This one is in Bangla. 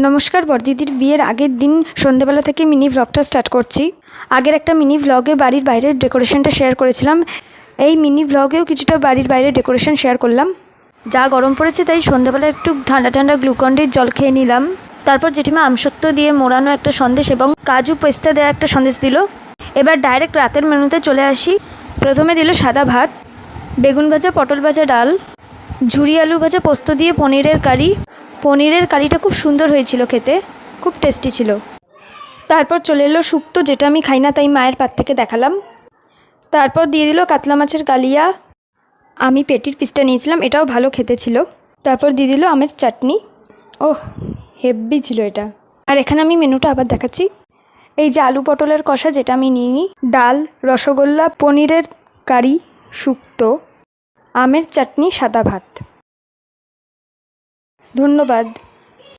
নমস্কার, বড়দিদির বিয়ের আগের দিন সন্ধ্যেবেলা থেকে মিনি ভ্লগটা স্টার্ট করছি। আগের একটা মিনি ভ্লগে বাড়ির বাইরের ডেকোরেশনটা শেয়ার করেছিলাম। এই মিনি ভ্লগেও কিছুটা বাড়ির বাইরের ডেকোরেশন শেয়ার করলাম। যা গরম পড়েছে তাই সন্ধ্যেবেলা একটু ঠান্ডা ঠান্ডা গ্লুকন্ডির জল খেয়ে নিলাম। তারপর জেঠিমা আমসত্ত্ব দিয়ে মোড়ানো একটা সন্দেশ এবং কাজু পেস্তা দেওয়া একটা সন্দেশ দিল। এবার ডাইরেক্ট রাতের মেনুতে চলে আসি। প্রথমে দিল সাদা ভাত, বেগুন ভাজা, পটল ভাজা, ডাল, ঝুরি আলু ভাজা, পোস্ত দিয়ে পনিরের কারি। পনিরের কারিটা খুব সুন্দর হয়েছিল, খেতে খুব টেস্টি ছিল। তারপর চলে এলো শুক্তো, যেটা আমি খাই না তাই মায়ের পাত থেকে দেখালাম। তারপর দিয়ে দিল কাতলা মাছের কালিয়া। আমি পেটির পিসটা নিয়েছিলাম, এটাও ভালো খেতে ছিল। তারপর দিয়ে দিল আমের চাটনি। ওহ, হেভি ছিল এটা। আর এখানে আমি মেনুটা আবার দেখাচ্ছি। এই যে আলু পটলের কষা, যেটা আমি নিয়ে নিই, ডাল, রসগোল্লা, পনিরের কারি, শুক্তো, আমের চাটনি, সাদা ভাত। ধন্যবাদ।